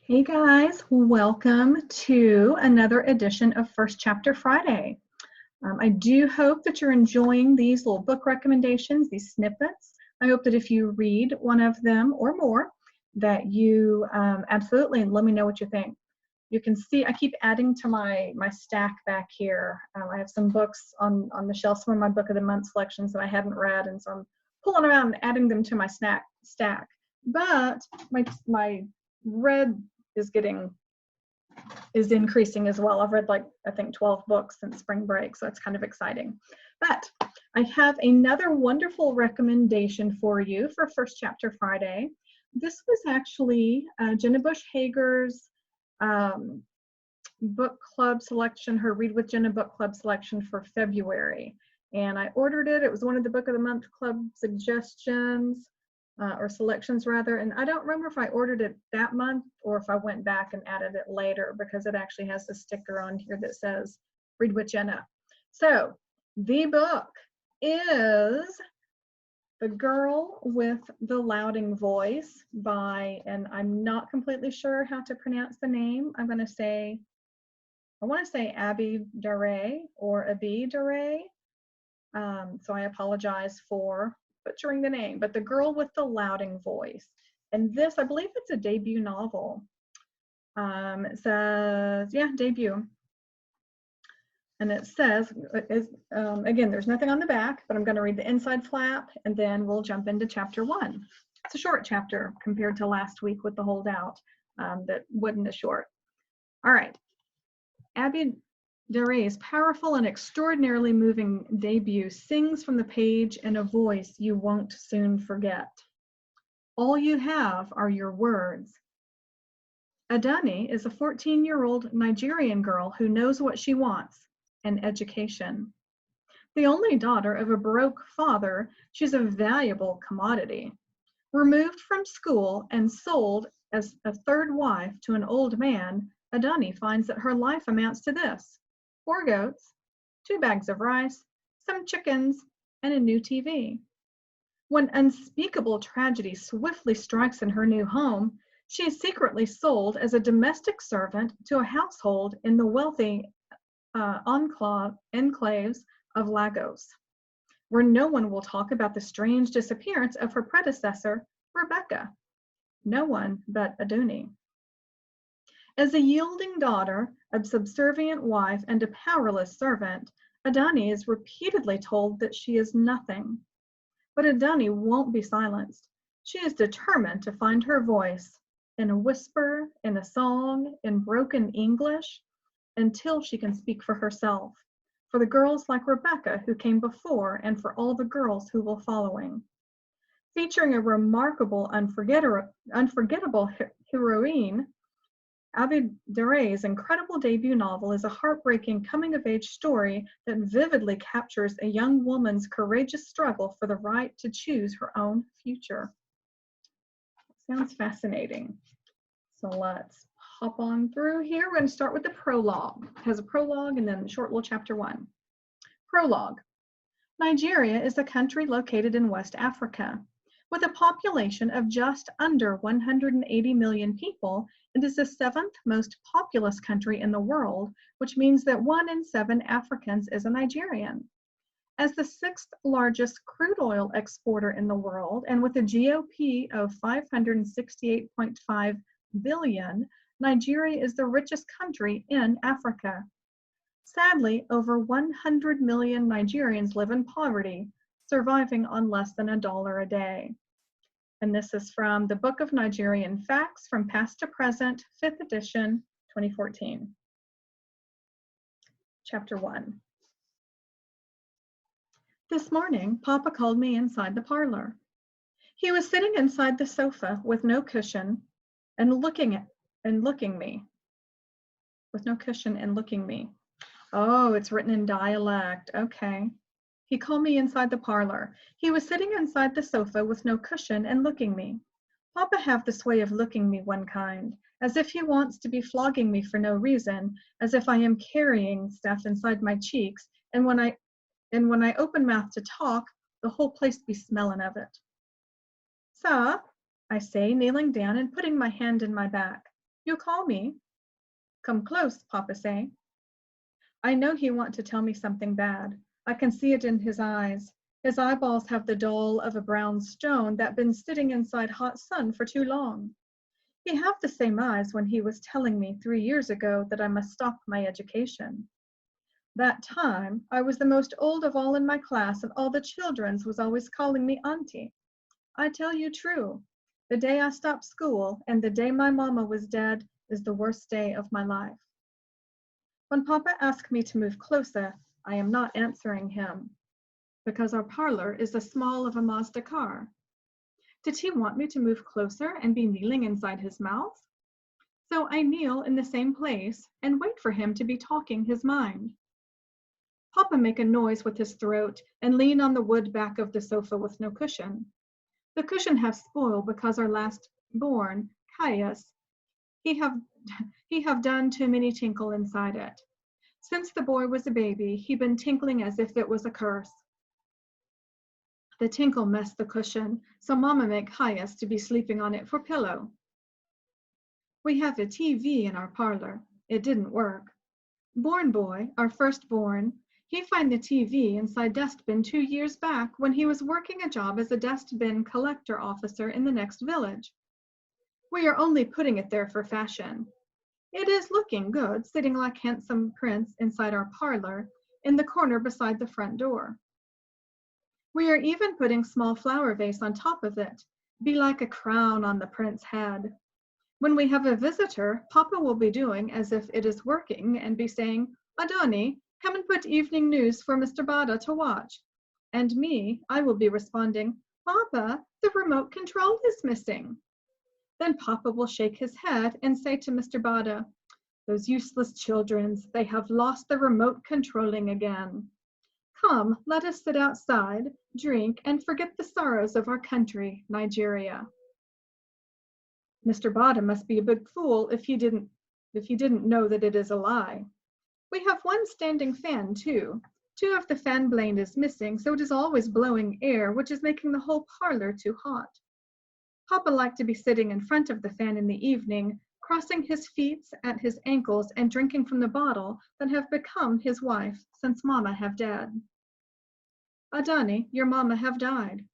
Hey guys, welcome to another edition of First Chapter Friday. I do hope that you're enjoying these little book recommendations, these snippets. I hope that if you read one of them or more, that you absolutely let me know what you think. You can see I keep adding to my stack back here. I have some books on the shelf, some of my book of the month selections that I hadn't read, and so I'm pulling them out and adding them to my stack. But my read is increasing as well. I've read I think 12 books since spring break, so it's kind of exciting. But I have another wonderful recommendation for you for First Chapter Friday. This was actually Jenna Bush Hager's book club selection, her Read with Jenna book club selection for February. And I ordered it. It was one of the Book of the Month Club suggestions. Or selections rather, and I don't remember if I ordered it that month or if I went back and added it later, because it actually has a sticker on here that says Read with Jenna. So the book is The Girl with the Louding Voice by, and I'm not completely sure how to pronounce the name. I want to say Abi Dare or Abi Dare. So I apologize for butchering the name, but The Girl with the Louding Voice. And this, I believe it's a debut novel. It says, yeah, debut. And it says, again, there's nothing on the back, but I'm going to read the inside flap, and then we'll jump into chapter 1. It's a short chapter compared to last week with the holdout that wasn't as short. All right. Abi Dare's powerful and extraordinarily moving debut sings from the page in a voice you won't soon forget. All you have are your words. Adani is a 14-year-old Nigerian girl who knows what she wants, an education. The only daughter of a broke father, she's a valuable commodity. Removed from school and sold as a third wife to an old man, Adani finds that her life amounts to this: 4 goats, 2 bags of rice, some chickens, and a new TV. When unspeakable tragedy swiftly strikes in her new home, she is secretly sold as a domestic servant to a household in the wealthy enclaves of Lagos, where no one will talk about the strange disappearance of her predecessor, Rebecca. No one but Aduni. As a yielding daughter, a subservient wife, and a powerless servant, Adani is repeatedly told that she is nothing. But Adani won't be silenced. She is determined to find her voice, in a whisper, in a song, in broken English, until she can speak for herself, for the girls like Rebecca who came before, and for all the girls who will following. Featuring a remarkable, unforgettable heroine, Abi Dare's incredible debut novel is a heartbreaking coming-of-age story that vividly captures a young woman's courageous struggle for the right to choose her own future. Sounds fascinating. So let's hop on through here. We're going to start with the prologue. It has a prologue and then the short little chapter 1. Prologue. Nigeria is a country located in West Africa. With a population of just under 180 million people, it is the 7th most populous country in the world, which means that 1 in 7 Africans is a Nigerian. As the 6th largest crude oil exporter in the world, and with a GOP of 568.5 billion, Nigeria is the richest country in Africa. Sadly, over 100 million Nigerians live in poverty, surviving on less than $1 a day. And this is from the Book of Nigerian Facts from Past to Present, 5th edition, 2014. Chapter 1. This morning, Papa called me inside the parlor. He was sitting inside the sofa with no cushion and looking me. With no cushion and looking me. Oh, it's written in dialect. Okay. He called me inside the parlor. He was sitting inside the sofa with no cushion and looking me. Papa have this way of looking me one kind, as if he wants to be flogging me for no reason, as if I am carrying stuff inside my cheeks, and when I open mouth to talk, the whole place be smelling of it. Sir, I say, kneeling down and putting my hand in my back. You call me? Come close, Papa say. I know he want to tell me something bad. I can see it in his eyes. His eyeballs have the dull of a brown stone that been sitting inside hot sun for too long. He have the same eyes when he was telling me 3 years ago that I must stop my education. That time, I was the most old of all in my class, and all the childrens was always calling me auntie. I tell you true, the day I stopped school and the day my mama was dead is the worst day of my life. When Papa asked me to move closer, I am not answering him, because our parlor is the small of a Mazda car. Did he want me to move closer and be kneeling inside his mouth? So I kneel in the same place and wait for him to be talking his mind. Papa make a noise with his throat and lean on the wood back of the sofa with no cushion. The cushion have spoiled because our last born, Caius, he have done too many tinkle inside it. Since the boy was a baby, he been tinkling as if it was a curse. The tinkle messed the cushion, so Mama make Caius to be sleeping on it for pillow. We have a TV in our parlor. It didn't work. Born boy, our firstborn, he found the TV inside dustbin 2 years back when he was working a job as a dustbin collector officer in the next village. We are only putting it there for fashion. It is looking good, sitting like handsome prince inside our parlor in the corner beside the front door. We are even putting small flower vase on top of it, be like a crown on the prince's head. When we have a visitor, Papa will be doing as if it is working and be saying, Adoni, come and put evening news for Mr. Bada to watch. And me, I will be responding, Papa, the remote control is missing. Then Papa will shake his head and say to Mr. Bada, those useless children, they have lost the remote controlling again. Come, let us sit outside, drink, and forget the sorrows of our country, Nigeria. Mr. Bada must be a big fool if he didn't know that it is a lie. We have one standing fan too. 2 of the fan blade is missing, so it is always blowing air, which is making the whole parlor too hot. Papa liked to be sitting in front of the fan in the evening, crossing his feet at his ankles and drinking from the bottle that have become his wife since Mama have dead. Adani, your Mama have died,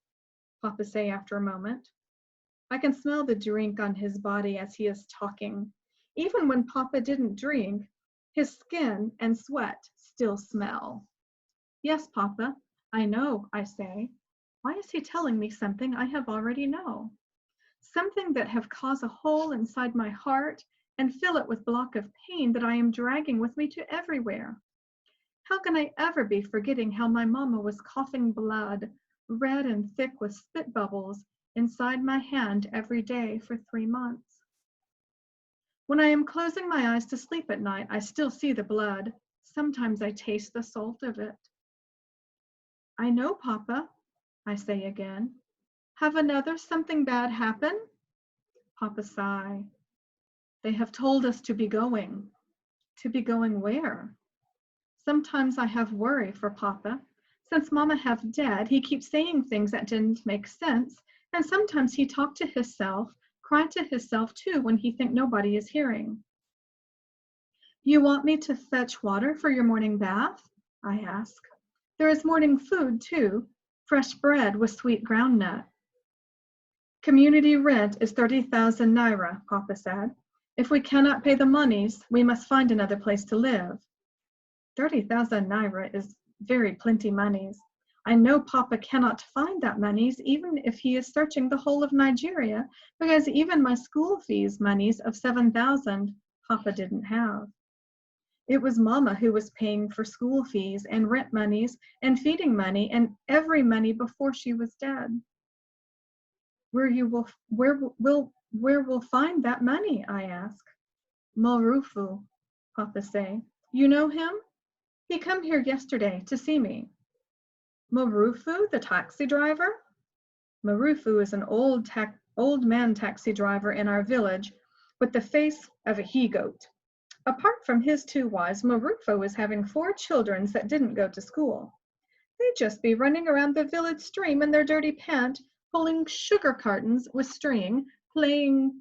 Papa say after a moment. I can smell the drink on his body as he is talking. Even when Papa didn't drink, his skin and sweat still smell. Yes, Papa, I know, I say. Why is he telling me something I have already know? Something that have caused a hole inside my heart and fill it with block of pain that I am dragging with me to everywhere. How can I ever be forgetting how my Mama was coughing blood, red and thick with spit bubbles, inside my hand every day for 3 months? When I am closing my eyes to sleep at night, I still see the blood. Sometimes I taste the salt of it. I know, Papa, I say again. Have another something bad happen? Papa sigh. They have told us to be going. To be going where? Sometimes I have worry for Papa. Since Mama have dead, he keeps saying things that didn't make sense, and sometimes he talk to himself, cry to himself too when he think nobody is hearing. You want me to fetch water for your morning bath? I ask. There is morning food too, fresh bread with sweet groundnut. Community rent is 30,000 naira, Papa said. If we cannot pay the monies, we must find another place to live. 30,000 naira is very plenty monies. I know Papa cannot find that monies even if he is searching the whole of Nigeria, because even my school fees monies of 7,000 Papa didn't have. It was Mama who was paying for school fees and rent monies and feeding money and every money before she was dead. Where will find that money? I ask. Morufu, Papa say. You know him? He come here yesterday to see me. Morufu, the taxi driver? Morufu is an old man taxi driver in our village with the face of a he-goat. Apart from his 2 wives, Morufu is having 4 children that didn't go to school. They just be running around the village stream in their dirty pant, pulling sugar cartons with string, playing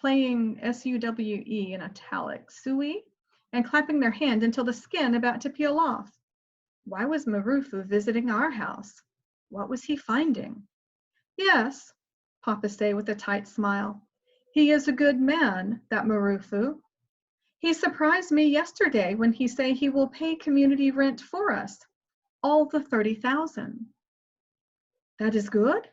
playing S-U-W-E in italic, Sui, and clapping their hand until the skin about to peel off. Why was Marufu visiting our house? What was he finding? Yes, Papa say with a tight smile. He is a good man, that Marufu. He surprised me yesterday when he say he will pay community rent for us, all the 30,000. That is good?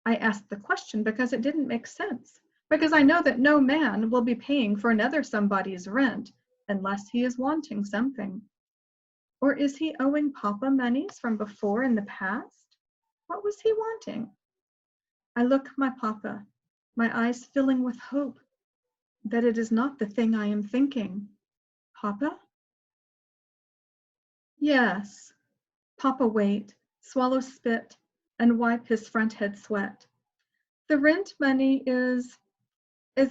I asked the question because it didn't make sense, because I know that no man will be paying for another somebody's rent unless he is wanting something. Or is he owing Papa monies from before in the past? What was he wanting? I look my Papa, my eyes filling with hope that it is not the thing I am thinking. Papa? Yes. Papa wait, swallow spit, and wipe his front head sweat. The rent money is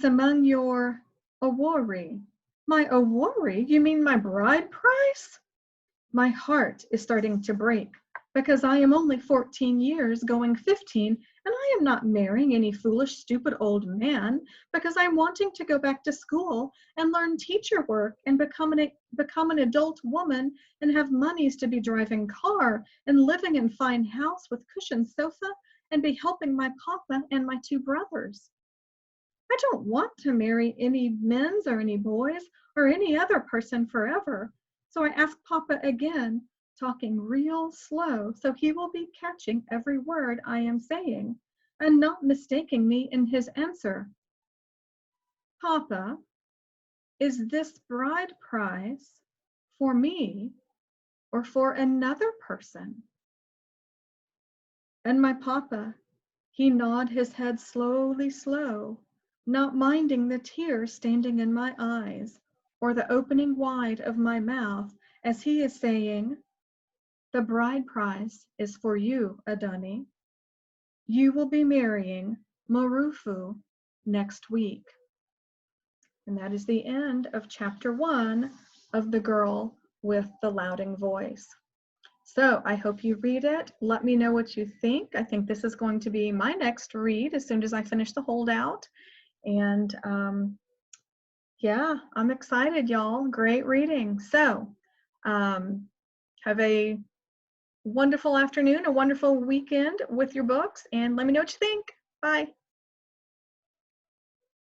among your awori. My awori? You mean my bride price? My heart is starting to break because I am only 14 years going 15 and I am not marrying any foolish, stupid old man because I'm wanting to go back to school and learn teacher work and become an adult woman and have monies to be driving car and living in fine house with cushioned sofa and be helping my papa and my two brothers. I don't want to marry any men's or any boys or any other person forever. So I ask Papa again, talking real slow so he will be catching every word I am saying and not mistaking me in his answer. Papa, is this bride price for me or for another person? And my Papa, he nod his head slowly, slow, not minding the tears standing in my eyes or the opening wide of my mouth as he is saying, the bride price is for you, Adani. You will be marrying Marufu next week. And that is the end of chapter 1 of The Girl with the Louding Voice. So I hope you read it. Let me know what you think. I think this is going to be my next read as soon as I finish the holdout. And yeah, I'm excited, y'all. Great reading. So have a wonderful afternoon, a wonderful weekend with your books, and let me know what you think. Bye.